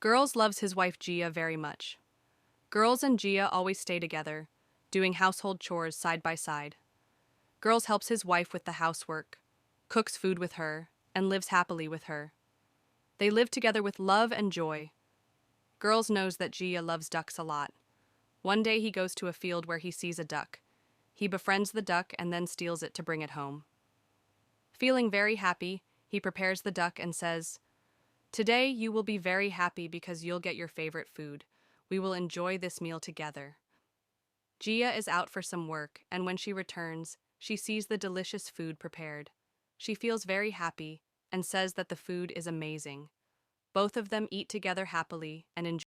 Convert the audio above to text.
Girls loves his wife Jiya very much. Girls and Jiya always stay together, doing household chores side by side. Girls helps his wife with the housework, cooks food with her, and lives happily with her. They live together with love and joy. Girls knows that Jiya loves ducks a lot. One day he goes to a field where he sees a duck. He befriends the duck and then steals it to bring it home. Feeling very happy, he prepares the duck and says, "Today you will be very happy because you'll get your favorite food. We will enjoy this meal together." Jiya is out for some work, and when she returns, she sees the delicious food prepared. She feels very happy and says that the food is amazing. Both of them eat together happily and enjoy